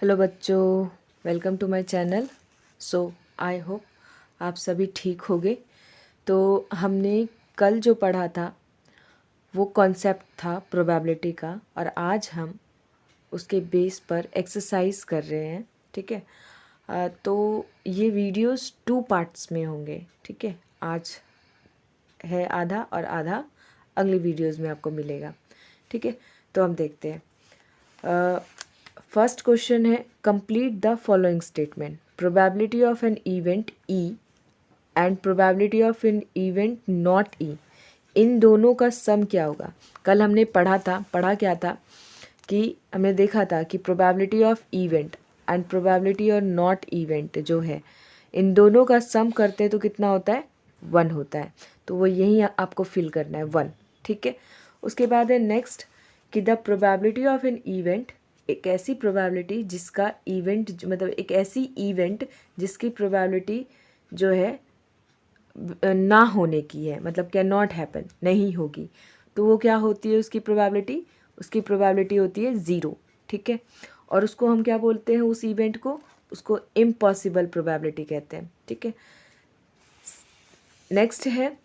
Hello बच्चों, welcome to my channel. So I hope आप सभी ठीक होंगे। तो हमने कल जो पढ़ा था वो कॉन्सेप्ट था प्रोबेबिलिटी का, और आज हम उसके बेस पर एक्सरसाइज कर रहे हैं। ठीक है। तो ये वीडियोस 2 पार्ट्स में होंगे। ठीक है, आज है आधा और आधा अगली वीडियोस में आपको मिलेगा। ठीक है, तो हम देखते हैं। फर्स्ट क्वेश्चन है, complete the following statement. Probability of an event E and probability of an event not E, इन दोनों का सम क्या होगा। कल हमने पढ़ा क्या था कि हमने देखा था कि probability of event and probability और नॉट इवेंट जो है, इन दोनों का सम करते हैं तो कितना होता है, 1 होता है। तो वो यही आपको फिल करना है, 1। ठीक है। उसके बाद है नेक्स्ट कि the probability of an event, एक ऐसी प्रोबेबिलिटी जिसका इवेंट मतलब एक ऐसी इवेंट जिसकी प्रोबेबिलिटी जो है ना होने की है, मतलब कैन नॉट हैपन, नहीं होगी, तो वो क्या होती है उसकी प्रोबेबिलिटी होती है 0। ठीक है। और उसको हम क्या बोलते हैं, उस इवेंट को, उसको इम्पॉसिबल प्रोबेबिलिटी कहते हैं। ठीक है। नेक्स्ट है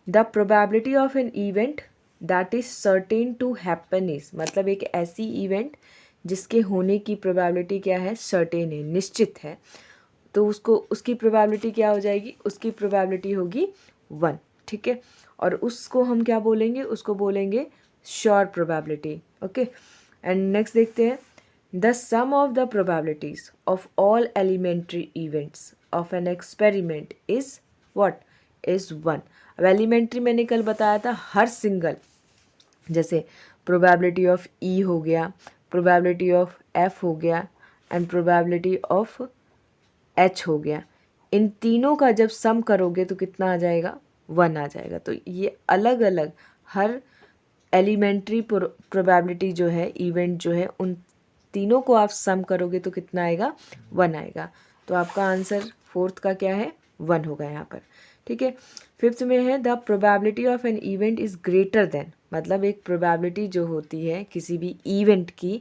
the probability of an event that is certain to happen is, मतलब एक ऐसी इवेंट जिसके होने की प्रोबेबिलिटी क्या है, सर्टेन है, निश्चित है, तो उसकी प्रोबेबिलिटी क्या हो जाएगी, उसकी प्रोबेबिलिटी होगी 1। ठीक है। और उसको हम क्या बोलेंगे, उसको बोलेंगे sure probability. Okay. And next देखते हैं, the sum of the probabilities of all elementary events of an experiment is what, is 1। अब एलिमेंट्री मैंने कल बताया था, हर सिंगल, जैसे प्रोबेबिलिटी ऑफ ई हो गया, प्रोबेबिलिटी ऑफ एफ हो गया एंड प्रोबेबिलिटी ऑफ एच हो गया, इन तीनों का जब सम करोगे तो कितना आ जाएगा, 1 आ जाएगा। तो ये अलग अलग हर एलिमेंट्री प्रोबेबिलिटी जो है, इवेंट जो है, उन तीनों को आप सम करोगे तो कितना आएगा, 1 आएगा। तो आपका आंसर फोर्थ का क्या है, 1 होगा यहाँ पर। ठीक है। फिफ्थ में है the probability of an event is greater than, मतलब एक प्रोबेबिलिटी जो होती है किसी भी इवेंट की,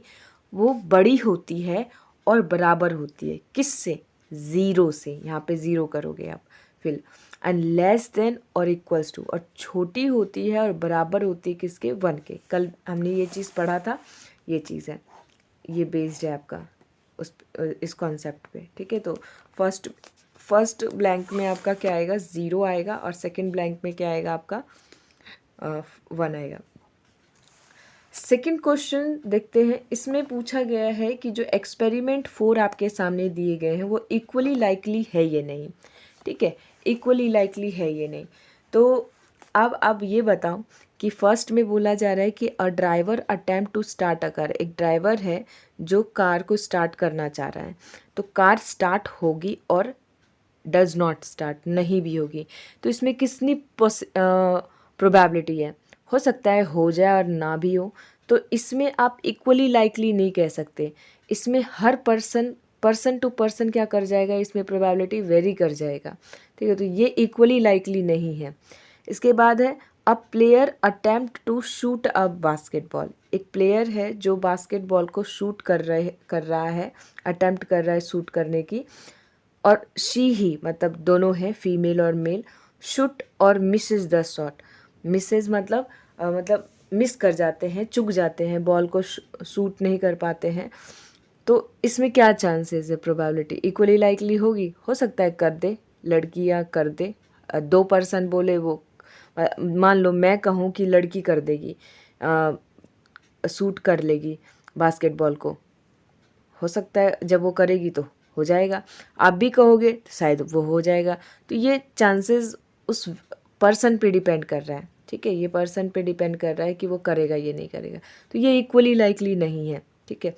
वो बड़ी होती है और बराबर होती है किससे, 0 से। यहाँ पे 0 करोगे आप फिल। एंड लेस देन और इक्वल्स टू, और छोटी होती है और बराबर होती है किसके, 1 के। कल हमने ये चीज़ पढ़ा था, ये चीज़ है, ये बेस्ड है आपका इस कॉन्सेप्ट पे। ठीक है। तो फर्स्ट ब्लैंक में आपका क्या आएगा, 0 आएगा, और सेकंड ब्लैंक में क्या आएगा आपका 1 आएगा। सेकंड क्वेश्चन देखते हैं। इसमें पूछा गया है कि जो एक्सपेरिमेंट 4 आपके सामने दिए गए हैं वो इक्वली लाइकली है ये नहीं। ठीक है, इक्वली लाइकली है ये नहीं। तो अब ये बताओ कि फर्स्ट में बोला जा रहा है कि a driver attempt to start a car, एक ड्राइवर है जो कार को स्टार्ट करना चाह रहा है, तो कार स्टार्ट होगी और डज नॉट स्टार्ट, नहीं भी होगी। तो इसमें कितनी प्रोबेबिलिटी है, हो सकता है हो जाए और ना भी हो। तो इसमें आप इक्वली लाइकली नहीं कह सकते, इसमें हर पर्सन टू पर्सन क्या कर जाएगा, इसमें प्रोबेबिलिटी वेरी कर जाएगा। ठीक है, तो ये इक्वली लाइकली नहीं है। इसके बाद है a player attempt to shoot a basketball, एक प्लेयर है जो बास्केटबॉल को शूट कर रहा है, अटेम्प्ट कर रहा है शूट करने की, और शी ही मतलब दोनों हैं, फीमेल और मेल, शूट और मिसेज द शॉट। मिसेज मतलब मिस कर जाते हैं, चूक जाते हैं, बॉल को शूट नहीं कर पाते हैं। तो इसमें क्या चांसेस है, प्रोबेबिलिटी इक्वली लाइकली होगी, हो सकता है कर दे, लड़कियां कर दे। 2 पर्सन बोले, वो मान लो मैं कहूँ कि लड़की कर देगी, शूट कर लेगी बास्केटबॉल को, हो सकता है जब वो करेगी तो हो जाएगा, आप भी कहोगे तो शायद वो हो जाएगा। तो ये चांसेस उस पर्सन पे डिपेंड कर रहा है। ठीक है, ये पर्सन पे डिपेंड कर रहा है कि वो करेगा ये नहीं करेगा, तो ये इक्वली लाइकली नहीं है। ठीक है।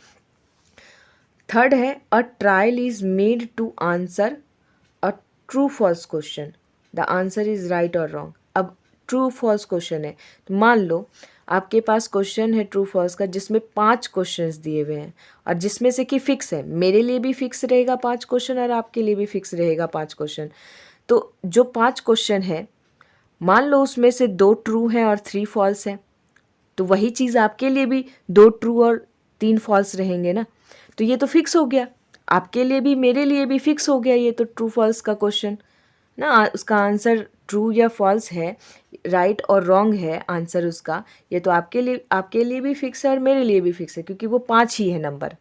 थर्ड है a trial is made to answer a true false question, the answer is right और रॉन्ग। अब ट्रू फॉल्स क्वेश्चन है, तो मान लो आपके पास क्वेश्चन है ट्रू फॉल्स का, जिसमें 5 क्वेश्चंस दिए हुए हैं, और जिसमें से कि फिक्स है, मेरे लिए भी फिक्स रहेगा 5 क्वेश्चन और आपके लिए भी फिक्स रहेगा 5 क्वेश्चन। तो जो 5 क्वेश्चन है, मान लो उसमें से 2 ट्रू हैं और 3 फॉल्स हैं, तो वही चीज़ आपके लिए भी 2 ट्रू और 3 फॉल्स रहेंगे ना। तो ये तो फिक्स हो गया, आपके लिए भी मेरे लिए भी फिक्स हो गया, ये तो ट्रू फॉल्स का क्वेश्चन ना, उसका आंसर ट्रू या फॉल्स है, राइट और रॉन्ग है आंसर उसका, ये तो आपके लिए भी फिक्स है और मेरे लिए भी फिक्स है, क्योंकि वो 5 ही है नंबर,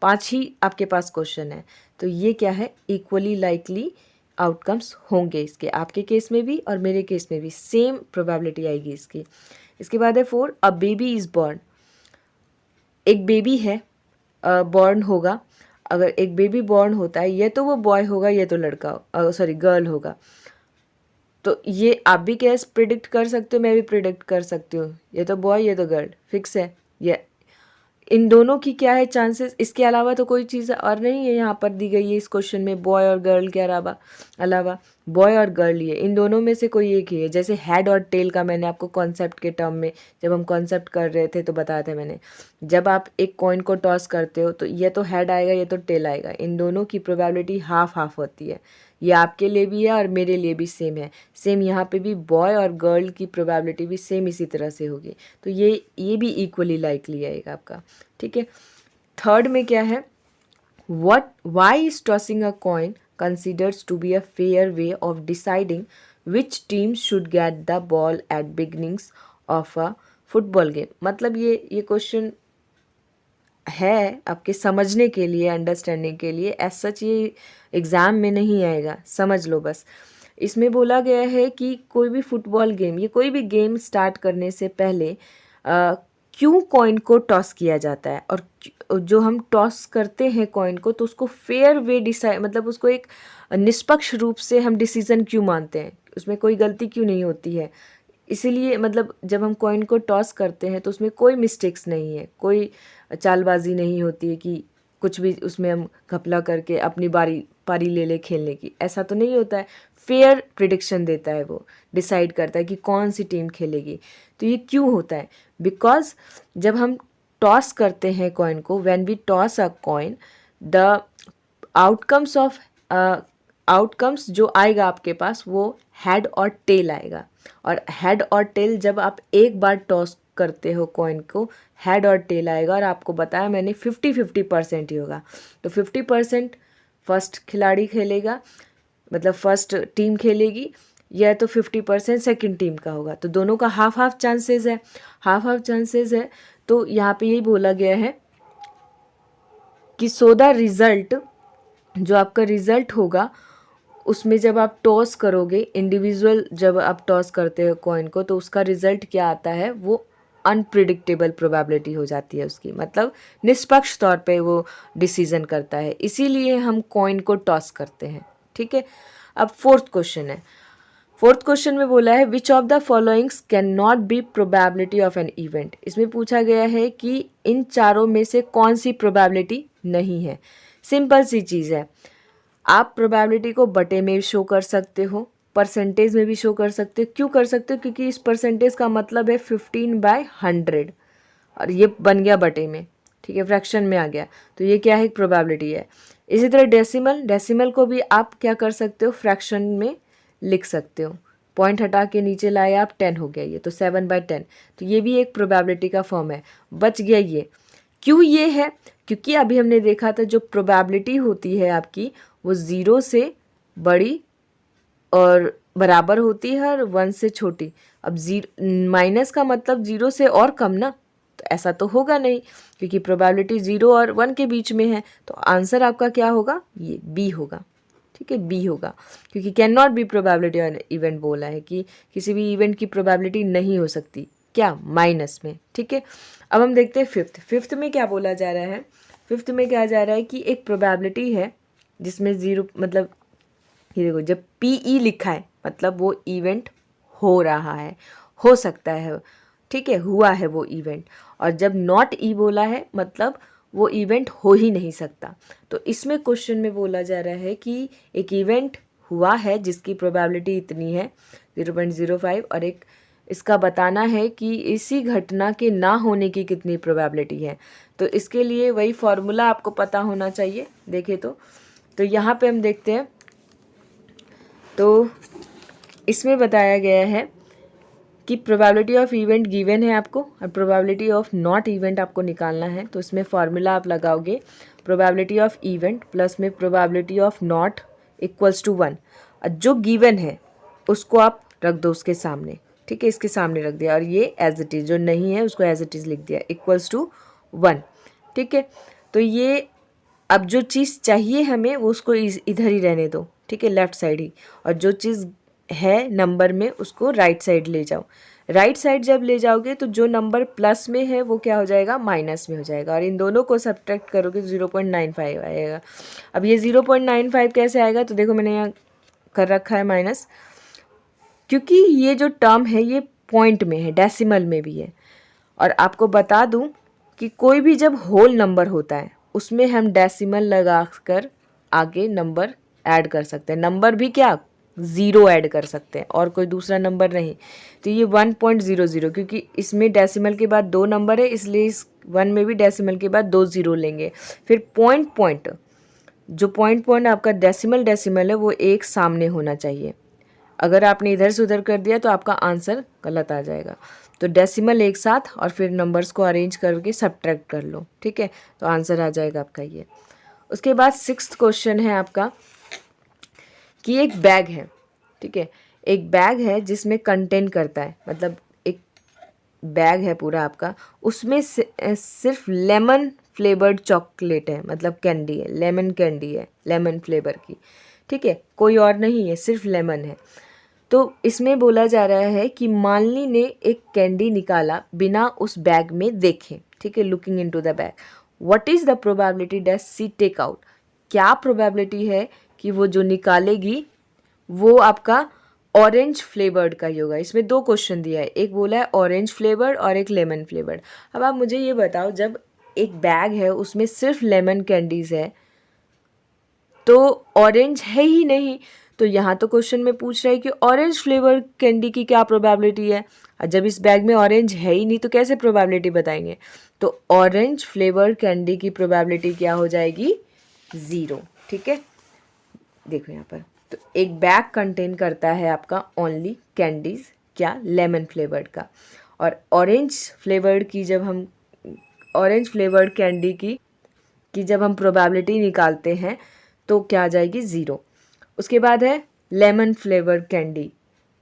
5 ही आपके पास क्वेश्चन है। तो ये क्या है, इक्वली लाइकली आउटकम्स होंगे इसके, आपके केस में भी और मेरे केस में भी सेम प्रोबेबिलिटी आएगी इसकी। इसके बाद है 4, अ बेबी इज़ बॉर्न, एक बेबी है बॉर्न होगा, अगर एक बेबी बॉर्न होता है, ये तो वो बॉय होगा, ये तो लड़का सॉरी गर्ल होगा, तो ये आप भी कैसे प्रिडिक्ट कर सकते हो, मैं भी प्रिडिक्ट कर सकती हूँ, ये तो बॉय ये तो गर्ल, फिक्स है ये, इन दोनों की क्या है चांसेस, इसके अलावा तो कोई चीज़ और नहीं है यहाँ पर दी गई है इस क्वेश्चन में, बॉय और गर्ल के अलावा बॉय और गर्ल ही है, इन दोनों में से कोई एक ही है। जैसे हेड और टेल का मैंने आपको कॉन्सेप्ट के टर्म में जब हम कॉन्सेप्ट कर रहे थे तो बताया था मैंने, जब आप एक कॉइन को टॉस करते हो तो ये तो हेड आएगा ये तो टेल आएगा, इन दोनों की प्रोबेबिलिटी हाफ हाफ होती है, ये आपके लिए भी है और मेरे लिए भी सेम है, सेम यहाँ पे भी बॉय और गर्ल की प्रोबेबिलिटी भी सेम इसी तरह से होगी, तो ये भी इक्वली लाइकली आएगा आपका, ठीक है। थर्ड में क्या है, why is tossing a coin considers to be a fair way of deciding which team should get the ball at beginnings of a football game, मतलब ये क्वेश्चन है आपके समझने के लिए, अंडरस्टैंडिंग के लिए, एज सच ये एग्ज़ाम में नहीं आएगा, समझ लो बस। इसमें बोला गया है कि कोई भी फुटबॉल गेम या कोई भी गेम स्टार्ट करने से पहले क्यों कॉइन को टॉस किया जाता है, और जो हम टॉस करते हैं कॉइन को तो उसको फेयर वे डिसाइड, मतलब उसको एक निष्पक्ष रूप से हम डिसीज़न क्यों मानते हैं, उसमें कोई गलती क्यों नहीं होती है, इसीलिए मतलब जब हम कॉइन को टॉस करते हैं तो उसमें कोई मिस्टेक्स नहीं है, कोई चालबाजी नहीं होती है कि कुछ भी उसमें हम घपला करके अपनी पारी ले ले खेलने की, ऐसा तो नहीं होता है, फेयर प्रिडिक्शन देता है, वो डिसाइड करता है कि कौन सी टीम खेलेगी। तो ये क्यों होता है, बिकॉज जब हम टॉस करते हैं कॉइन को, when we toss a coin, the outcomes जो आएगा आपके पास वो हेड और टेल आएगा, और हेड और टेल जब आप एक बार टॉस करते हो कॉइन को, हेड और टेल आएगा, और आपको बताया मैंने 50-50% ही होगा, तो 50% फर्स्ट खिलाड़ी खेलेगा, मतलब फर्स्ट टीम खेलेगी, या तो 50% सेकंड टीम का होगा, तो दोनों का हाफ हाफ चांसेस है, हाफ हाफ चांसेस है। तो यहाँ पे यही बोला गया है कि सो द रिज़ल्ट, जो आपका रिज़ल्ट होगा उसमें जब आप टॉस करोगे, इंडिविजुअल जब आप टॉस करते हो कॉइन को, तो उसका रिज़ल्ट क्या आता है, वो अनप्रिडिक्टेबल प्रोबेबिलिटी हो जाती है उसकी, मतलब निष्पक्ष तौर पे वो डिसीजन करता है, इसीलिए हम कॉइन को टॉस करते हैं, ठीक है। अब फोर्थ क्वेश्चन है, फोर्थ क्वेश्चन में बोला है which of the followings can not be probability of an event, इसमें पूछा गया है कि इन चारों में से कौन सी प्रोबेबिलिटी नहीं है। सिंपल सी चीज़ है, आप प्रोबेबिलिटी को बटे में शो कर सकते हो, परसेंटेज में भी शो कर सकते हो, क्यों कर सकते हो, क्योंकि इस परसेंटेज का मतलब है 15/100 और ये बन गया बटे में, ठीक है, फ्रैक्शन में आ गया, तो ये क्या है, प्रोबेबिलिटी है। इसी तरह डेसिमल को भी आप क्या कर सकते हो, फ्रैक्शन में लिख सकते हो, पॉइंट हटा के नीचे लाए आप 10 हो गया, ये तो 7/10, तो ये भी एक प्रोबेबिलिटी का फॉर्म है, बच गया ये। क्यों ये है, क्योंकि अभी हमने देखा था जो प्रोबेबिलिटी होती है आपकी वो 0 से बड़ी और बराबर होती है और 1 से छोटी। अब माइनस का मतलब 0 से और कम ना, तो ऐसा तो होगा नहीं, क्योंकि प्रोबेबिलिटी 0 और 1 के बीच में है, तो आंसर आपका क्या होगा, ये बी होगा, ठीक है, बी होगा, क्योंकि can not be probability on event बोला है कि किसी भी इवेंट की प्रोबेबिलिटी नहीं हो सकती, क्या, माइनस में, ठीक है। अब हम देखते हैं फिफ्थ में क्या बोला जा रहा है। फिफ्थ में क्या जा रहा है कि एक प्रोबेबिलिटी है जिसमें 0, मतलब ये देखो, जब PE लिखा है मतलब वो इवेंट हो रहा है, हो सकता है, ठीक है, हुआ है वो इवेंट, और जब नॉट E बोला है मतलब वो इवेंट हो ही नहीं सकता। तो इसमें क्वेश्चन में बोला जा रहा है कि एक इवेंट हुआ है जिसकी प्रोबेबिलिटी इतनी है 0.05, और एक इसका बताना है कि इसी घटना के ना होने की कितनी प्रोबेबिलिटी है। तो इसके लिए वही फॉर्मूला आपको पता होना चाहिए। देखें तो यहाँ पे हम देखते हैं, तो इसमें बताया गया है कि प्रोबेबिलिटी ऑफ इवेंट गिवन है आपको और प्रोबेबिलिटी ऑफ नॉट इवेंट आपको निकालना है। तो इसमें फॉर्मूला आप लगाओगे प्रोबेबिलिटी ऑफ इवेंट प्लस में probability of not equals to 1, और जो गिवन है उसको आप रख दो उसके सामने, ठीक है, इसके सामने रख दिया और ये एज इट इज़, जो नहीं है उसको एज इट इज़ लिख दिया इक्वल्स टू 1, ठीक है। तो ये अब जो चीज़ चाहिए हमें वो उसको इधर ही रहने दो, ठीक है, लेफ़्ट साइड ही, और जो चीज़ है नंबर में उसको राइट साइड ले जाओ। राइट साइड जब ले जाओगे तो जो नंबर प्लस में है वो क्या हो जाएगा, माइनस में हो जाएगा, और इन दोनों को सब्ट्रैक्ट करोगे तो 0.95 आएगा। अब ये 0.95 कैसे आएगा, तो देखो मैंने यहाँ कर रखा है माइनस, क्योंकि ये जो टर्म है ये पॉइंट में है, डेसिमल में भी है। और आपको बता दूं कि कोई भी जब होल नंबर होता है उसमें हम डेसिमल लगा कर आगे नंबर ऐड कर सकते हैं, नंबर भी क्या 0 ऐड कर सकते हैं और कोई दूसरा नंबर नहीं। तो ये 1.00, क्योंकि इसमें डेसिमल के बाद 2 नंबर है इसलिए इस 1 में भी डेसिमल के बाद 2 0 लेंगे। फिर पॉइंट जो पॉइंट आपका डेसिमल है वो एक सामने होना चाहिए। अगर आपने इधर से उधर कर दिया तो आपका आंसर गलत आ जाएगा। तो डेसिमल एक साथ और फिर नंबर्स को अरेंज करके सब्ट्रैक्ट कर लो, ठीक है, तो आंसर आ जाएगा आपका ये। उसके बाद 6th क्वेश्चन है आपका कि एक बैग है, ठीक है, एक बैग है जिसमें कंटेन करता है, मतलब एक बैग है पूरा आपका, उसमें सिर्फ लेमन फ्लेवर्ड चॉकलेट है, मतलब कैंडी है, लेमन कैंडी है, लेमन फ्लेवर की, ठीक है, कोई और नहीं है, सिर्फ लेमन है। तो इसमें बोला जा रहा है कि मालिनी ने एक कैंडी निकाला बिना उस बैग में देखे, ठीक है, looking into the bag, what is the probability that she take out, क्या प्रोबेबिलिटी है कि वो जो निकालेगी वो आपका ऑरेंज फ्लेवर्ड का ही होगा। इसमें 2 क्वेश्चन दिया है, एक बोला है ऑरेंज फ्लेवर्ड और एक लेमन फ्लेवर्ड। अब आप मुझे ये बताओ, जब एक बैग है उसमें सिर्फ लेमन कैंडीज़ है तो ऑरेंज है ही नहीं, तो यहाँ तो क्वेश्चन में पूछ रहा है कि ऑरेंज फ्लेवर कैंडी की क्या प्रोबेबिलिटी है, और जब इस बैग में ऑरेंज है ही नहीं तो कैसे प्रोबेबिलिटी बताएंगे। तो ऑरेंज फ्लेवर कैंडी की प्रोबेबिलिटी क्या हो जाएगी, 0, ठीक है। देखो यहाँ पर, तो एक बैग कंटेन करता है आपका ओनली कैंडीज़, क्या, लेमन फ्लेवर्ड का, और ऑरेंज फ्लेवर्ड की जब हम ऑरेंज फ्लेवर्ड कैंडी की जब हम प्रोबेबिलिटी निकालते हैं तो क्या आ जाएगी, 0। उसके बाद है लेमन फ्लेवर्ड कैंडी,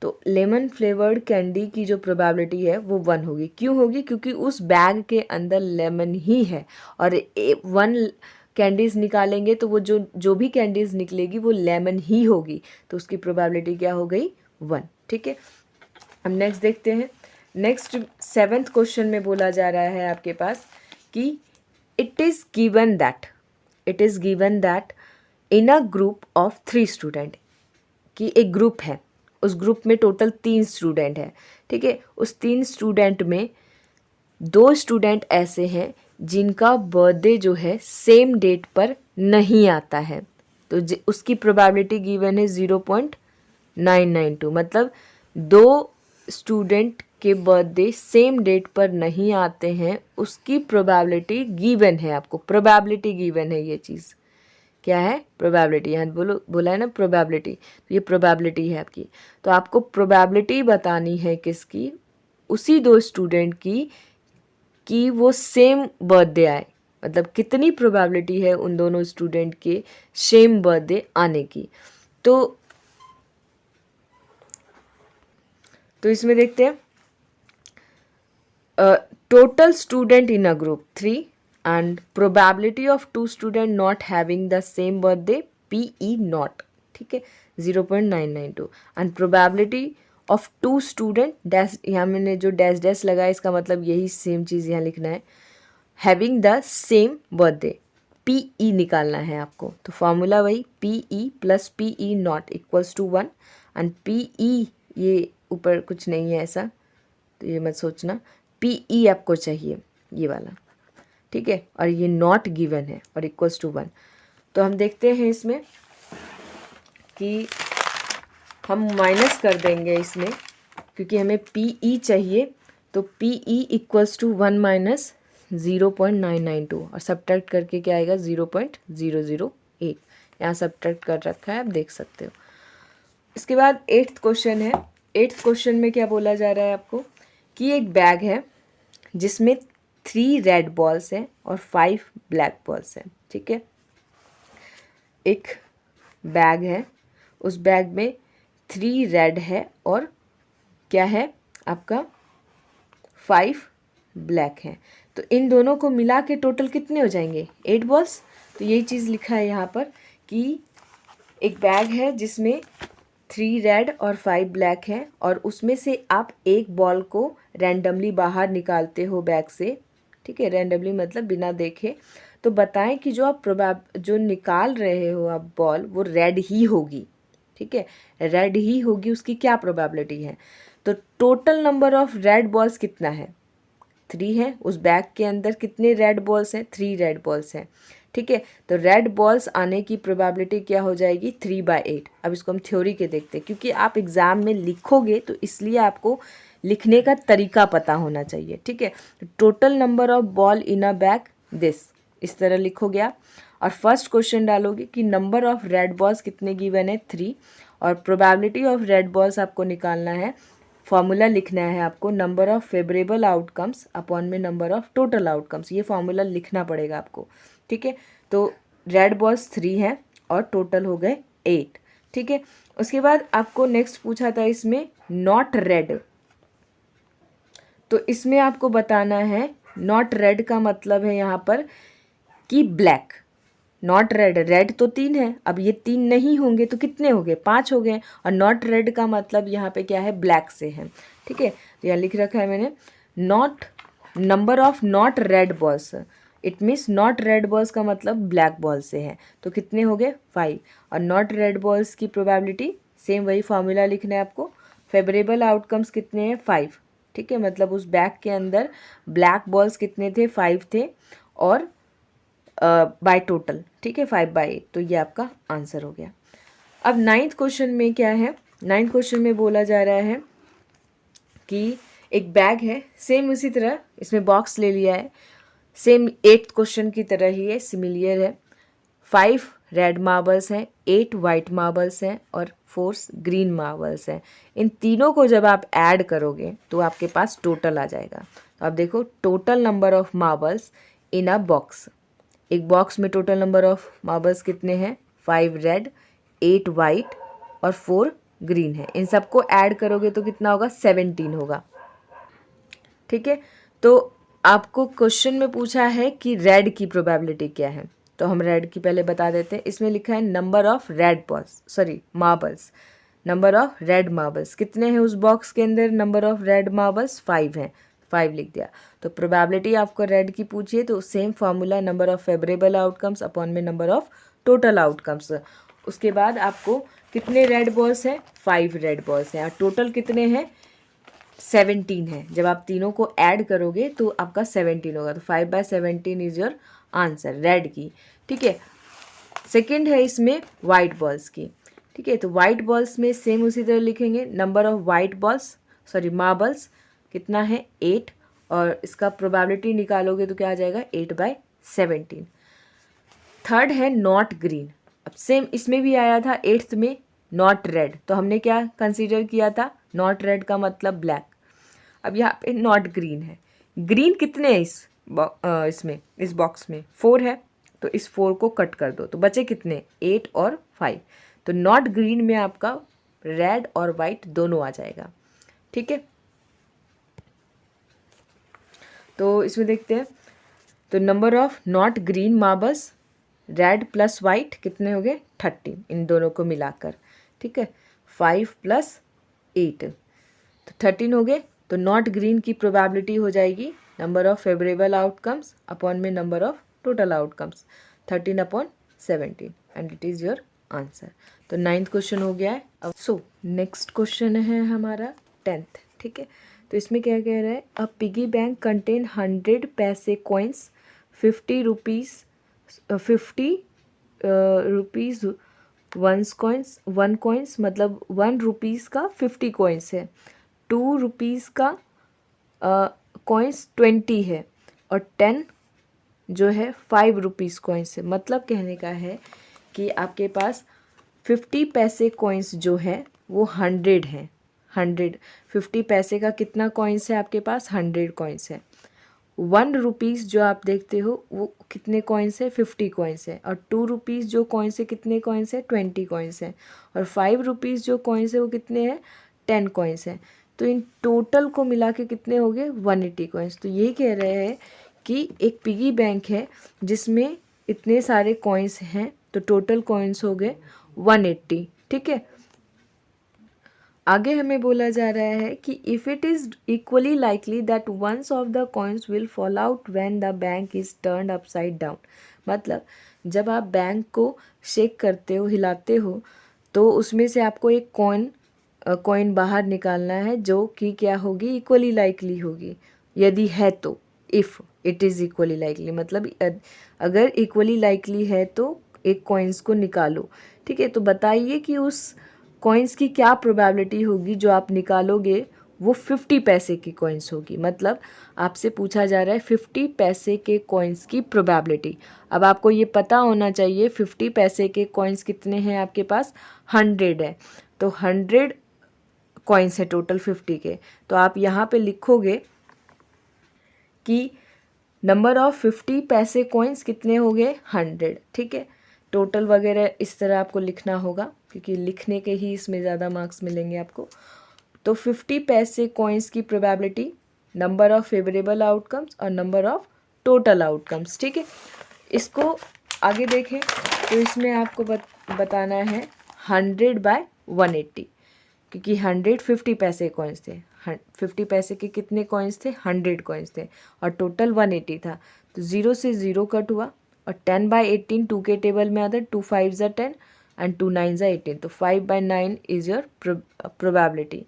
तो लेमन फ्लेवर्ड कैंडी की जो प्रोबेबिलिटी है वो 1 होगी। क्यों होगी, क्योंकि उस बैग के अंदर लेमन ही है, और 1 कैंडीज़ निकालेंगे तो वो जो भी कैंडीज़ निकलेगी वो लेमन ही होगी, तो उसकी प्रोबेबिलिटी क्या हो गई, 1, ठीक है। अब नेक्स्ट देखते हैं। नेक्स्ट 7th क्वेश्चन में बोला जा रहा है आपके पास कि it is given that in a group of 3 student, कि एक ग्रुप है, उस ग्रुप में टोटल 3 स्टूडेंट हैं, ठीक है, उस 3 स्टूडेंट में 2 स्टूडेंट ऐसे हैं जिनका बर्थडे जो है सेम डेट पर नहीं आता है, तो उसकी प्रोबेबिलिटी गिवन है 0.992, मतलब 2 स्टूडेंट के बर्थडे सेम डेट पर नहीं आते हैं, उसकी प्रोबेबिलिटी गिवन है आपको, प्रोबेबिलिटी गिवन है, ये चीज़ क्या है, प्रोबेबिलिटी, यहाँ बोला है ना प्रोबेबिलिटी, तो ये प्रोबेबिलिटी है आपकी। तो आपको प्रोबेबिलिटी बतानी है किसकी, उसी 2 स्टूडेंट की कि वो सेम बर्थडे आए, मतलब कितनी प्रोबेबिलिटी है उन दोनों स्टूडेंट के सेम बर्थडे आने की। तो इसमें देखते हैं, total student in a group 3 and probability of 2 student not having the same birthday PE not, ठीक है, 0.992, and probability of 2 student dash, यहाँ मैंने जो डैश डैश लगाया इसका मतलब यही सेम चीज़ यहाँ लिखना है, having the same birthday PE निकालना है आपको। तो फॉर्मूला वही PE plus PE not equals to 1, and PE ये ऊपर कुछ नहीं है ऐसा, तो ये मत सोचना, PE आपको चाहिए ये वाला, ठीक है, और ये नॉट गिवन है और इक्वल्स टू 1। तो हम देखते हैं इसमें कि हम माइनस कर देंगे इसमें, क्योंकि हमें PE चाहिए, तो PE इक्वल्स टू 1 माइनस 0.992, और सब्ट्रैक्ट करके क्या आएगा, 0.008, यहाँ सब्ट्रैक्ट कर रखा है, आप देख सकते हो। इसके बाद 8th क्वेश्चन है 8th क्वेश्चन में क्या बोला जा रहा है आपको कि एक बैग है जिसमें 3 रेड बॉल्स हैं और 5 ब्लैक बॉल्स हैं। ठीक है, एक बैग है, उस बैग में 3 रेड है और क्या है आपका 5 ब्लैक है। तो इन दोनों को मिला के टोटल कितने हो जाएंगे 8 बॉल्स। तो यही चीज़ लिखा है यहाँ पर कि एक बैग है जिसमें 3 रेड और 5 ब्लैक हैं और उसमें से आप एक बॉल को रैंडमली बाहर निकालते हो बैग से। ठीक है, रैंडमली मतलब बिना देखे। तो बताएं कि जो निकाल रहे हो आप बॉल वो रेड ही होगी। ठीक है, रेड ही होगी, उसकी क्या प्रोबेबिलिटी है। तो total number of red balls कितना है 3 है। उस बैग के अंदर कितने रेड बॉल्स हैं 3 रेड बॉल्स हैं। ठीक है, तो रेड बॉल्स आने की प्रोबेबिलिटी क्या हो जाएगी 3/8। अब इसको हम थ्योरी के देखते हैं, क्योंकि आप एग्ज़ाम में लिखोगे तो इसलिए आपको लिखने का तरीका पता होना चाहिए। ठीक है, total number of ball in a bag this, इस तरह लिखोगे आप और फर्स्ट क्वेश्चन डालोगे कि नंबर ऑफ रेड बॉल्स कितने गिवन है 3 और प्रोबेबिलिटी ऑफ रेड बॉल्स आपको निकालना है। फॉर्मूला लिखना है आपको number of favourable outcomes upon में नंबर ऑफ टोटल आउटकम्स, ये फॉर्मूला लिखना पड़ेगा आपको। ठीक है, तो रेड बॉल्स 3 हैं और टोटल हो गए 8। ठीक है, उसके बाद आपको नेक्स्ट पूछा था इसमें नॉट रेड। तो इसमें आपको बताना है नॉट रेड का मतलब है यहाँ पर कि ब्लैक। नॉट रेड, रेड तो 3 है, अब ये 3 नहीं होंगे तो कितने हो गए 5 हो गए और नॉट रेड का मतलब यहाँ पे क्या है ब्लैक से है। ठीक है, तो यहाँ लिख रखा है मैंने not number of not red balls, it means not red balls का मतलब ब्लैक बॉल से है। तो कितने हो गए 5 और नॉट रेड बॉल्स की प्रोबेबिलिटी सेम वही फॉर्मूला लिखना है आपको। फेवरेबल आउटकम्स कितने हैं 5। ठीक है, मतलब उस बैग के अंदर ब्लैक बॉल्स कितने थे 5 थे और बाय टोटल। ठीक है, 5/8। तो ये आपका आंसर हो गया। अब 9th क्वेश्चन में क्या है, 9th क्वेश्चन में बोला जा रहा है कि एक बैग है, सेम उसी तरह इसमें बॉक्स ले लिया है, सेम 8th क्वेश्चन की तरह ही है, सिमिलियर है। 5 रेड मार्बल्स हैं, 8 वाइट मार्बल्स हैं और 4 ग्रीन मार्बल्स हैं। इन तीनों को जब आप ऐड करोगे तो आपके पास टोटल आ जाएगा। तो आप देखो total number of marbles in a box, एक बॉक्स में टोटल नंबर ऑफ मार्बल्स कितने हैं 5 रेड 8 वाइट और 4 ग्रीन है। इन सबको ऐड करोगे तो कितना होगा 17 होगा। ठीक है, तो आपको क्वेश्चन में पूछा है कि रेड की प्रोबेबिलिटी क्या है, तो हम रेड की पहले बता देते हैं। इसमें लिखा है number of red balls, sorry marbles, number of red marbles कितने हैं उस बॉक्स के अंदर, नंबर ऑफ रेड मार्बल्स 5 हैं, 5 लिख दिया। तो प्रोबेबिलिटी आपको रेड की पूछिए तो same formula number of favourable outcomes upon में नंबर ऑफ टोटल आउटकम्स। उसके बाद आपको कितने रेड बॉल्स हैं 5 रेड बॉल्स हैं और टोटल कितने हैं 17 है। जब आप तीनों को ऐड करोगे तो आपका 17 होगा। तो 5/17 इज योर आंसर रेड की। ठीक है, सेकेंड है इसमें वाइट बॉल्स की। ठीक है, तो वाइट बॉल्स में सेम उसी तरह लिखेंगे number of white balls, sorry marbles कितना है 8 और इसका प्रोबेबिलिटी निकालोगे तो क्या आ जाएगा 8/17। थर्ड है नॉट ग्रीन। अब सेम इसमें भी आया था 8th में नॉट रेड, तो हमने क्या कंसीडर किया था नॉट रेड का मतलब ब्लैक। अब यहाँ पे नॉट ग्रीन है, ग्रीन कितने हैं इसमें इस बॉक्स में 4 है, तो इस 4 को कट कर दो तो बचे कितने 8 और 5। तो नॉट ग्रीन में आपका रेड और वाइट दोनों आ जाएगा। ठीक है, तो इसमें देखते हैं। तो number of not green marbles red plus white कितने हो गए 30, इन दोनों को मिलाकर। ठीक है, 5 + 8 तो 13 हो गए। तो नॉट ग्रीन की प्रोबेबिलिटी हो जाएगी number of favourable outcomes upon में number of total outcomes 13/17 and it is your answer. तो 9th क्वेश्चन हो गया है। अब नेक्स्ट क्वेश्चन है हमारा 10th। ठीक है, तो इसमें क्या कह रहा है अ पिगी बैंक कंटेन 100 पैसे कॉइन्स 50 रुपीज़ 1 कॉइन्स मतलब 1 रुपीज़ का 50 कॉइन्स है, 2 रुपीज़ का कॉइन्स 20 है और 10 जो है 5 रुपीज़ कॉइन्स है। मतलब कहने का है कि आपके पास 50 पैसे कॉइन्स जो है वो 100 हैं, 100। 50 पैसे का कितना कॉइन्स है आपके पास? 100 कॉइन्स है। 1 रुपीज़ जो आप देखते हो वो कितने कॉइन्स है? 50 कॉइन्स है। और 2 रुपीज़ जो कॉइन्स है कितने कॉइन्स है? 20 कॉइन्स है। और 5 रुपीज़ जो कॉइन्स है वो कितने हैं? 10 कॉइन्स हैं। तो इन टोटल को मिला के कितने हो गए? 180 कॉइन्स। तो ये कह रहे हैं कि एक पिगी बैंक है जिसमें इतने सारे कॉइन्स हैं, तो टोटल कॉइन्स हो गए 180। ठीक है, आगे हमें बोला जा रहा है कि if it is equally likely that ones of the coins will fall out when the bank is turned upside down. मतलब जब आप बैंक को शेक करते हो, हिलाते हो, तो उसमें से आपको एक कॉइन बाहर निकालना है जो कि क्या होगी? इक्वली लाइकली होगी। यदि है तो, if it is equally likely, मतलब अगर इक्वली लाइकली है तो एक कॉइन्स को निकालो। ठीक है, तो बताइए कि उस कॉइन्स की क्या प्रोबेबिलिटी होगी जो आप निकालोगे वो 50 पैसे की कॉइन्स होगी। मतलब आपसे पूछा जा रहा है 50 पैसे के कॉइन्स की प्रोबेबिलिटी। अब आपको ये पता होना चाहिए 50 पैसे के कॉइन्स कितने हैं आपके पास? 100 है। तो 100 कॉइन्स है टोटल 50 के। तो आप यहाँ पे लिखोगे कि नंबर ऑफ 50 पैसे कॉइन्स कितने हो गए? 100। ठीक है, टोटल वगैरह इस तरह आपको लिखना होगा क्योंकि लिखने के ही इसमें ज़्यादा मार्क्स मिलेंगे आपको। तो 50 पैसे कॉइन्स की probability, number of favourable outcomes और नंबर ऑफ टोटल आउटकम्स। ठीक है, इसको आगे देखें तो इसमें आपको बताना है 100/180, क्योंकि 150 पैसे कॉइन्स थे। 50 पैसे के कितने कॉइन्स थे? 100 कॉइन्स थे और टोटल 180 था। तो 0 से 0 कट हुआ और 10/18 2 के टेबल में आता है। 2 5 ज़ा 10 एंड 2 9 ज़ा 18। तो 5/9 is your probability.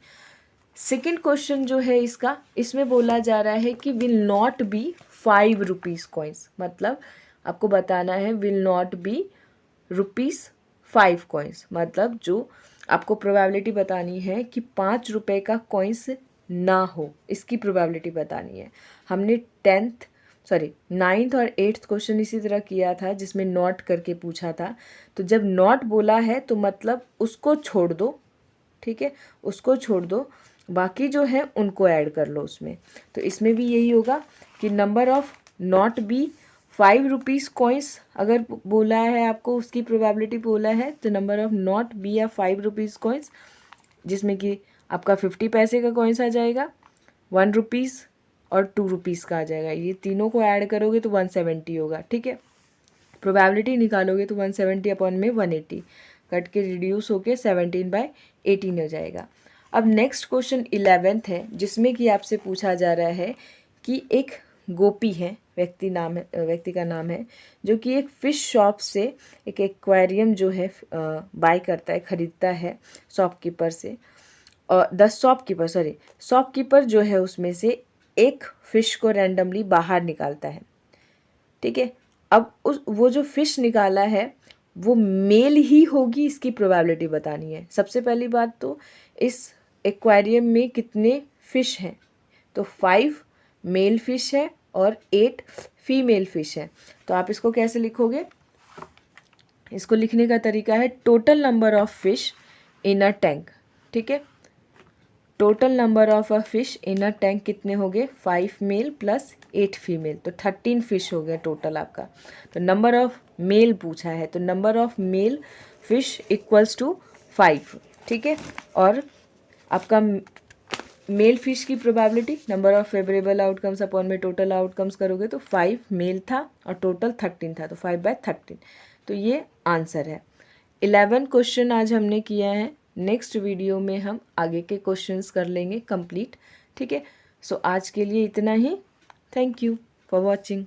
Second question जो है इसका, इसमें बोला जा रहा है कि will not be 5 rupees coins. मतलब आपको बताना है विल नॉट बी ₹5 कॉइन्स। मतलब जो आपको प्रोबेबिलिटी बतानी है कि 5 रुपये का कॉइन्स ना हो, इसकी प्रोबेबिलिटी बतानी है। हमने 9th और 8th क्वेश्चन इसी तरह किया था जिसमें नॉट करके पूछा था। तो जब नॉट बोला है तो मतलब उसको छोड़ दो। ठीक है, उसको छोड़ दो, बाकी जो है उनको ऐड कर लो उसमें। तो इसमें भी यही होगा कि number of not be 5 rupees coins अगर बोला है आपको, उसकी प्रोबेबिलिटी बोला है, तो नंबर ऑफ नॉट बी या 5 रुपीज़ कॉइन्स, जिसमें कि आपका 50 पैसे का कॉइन्स आ जाएगा, 1 रुपीज़ और 2 रुपीज़ का आ जाएगा। ये तीनों को ऐड करोगे तो 170 होगा। ठीक है, प्रोबेबिलिटी निकालोगे तो 170 अपॉन में 180 कट के रिड्यूस होके 17/18 हो जाएगा। अब नेक्स्ट क्वेश्चन 11th है जिसमें कि आपसे पूछा जा रहा है कि एक गोपी है, व्यक्ति का नाम है, जो कि एक फ़िश शॉप से एक एक्वेरियम जो है बाय करता है, ख़रीदता है शॉपकीपर से। और शॉपकीपर जो है उसमें से एक फ़िश को रैंडमली बाहर निकालता है। ठीक है, अब वो जो फ़िश निकाला है वो मेल ही होगी, इसकी प्रोबेबिलिटी बतानी है। सबसे पहली बात तो इस एक्वेरियम में कितने फ़िश हैं? तो 5 मेल फ़िश है और 8 फीमेल फ़िश है। तो आप इसको कैसे लिखोगे? इसको लिखने का तरीका है total number of fish in a tank. ठीक है, total number of a fish in a tank कितने हो गए? 5 मेल प्लस 8 फीमेल, तो 13 फ़िश हो गए टोटल आपका। तो नंबर ऑफ मेल पूछा है, तो number of male fish equals to 5। ठीक है, और आपका मेल फ़िश की probability number of favourable outcomes upon में टोटल आउटकम्स करोगे तो 5 मेल था और टोटल 13 था, तो 5/13। तो ये आंसर है। 11 क्वेश्चन आज हमने किया है। नेक्स्ट वीडियो में हम आगे के क्वेश्चंस कर लेंगे कंप्लीट। ठीक है, सो आज के लिए इतना ही। Thank you for watching.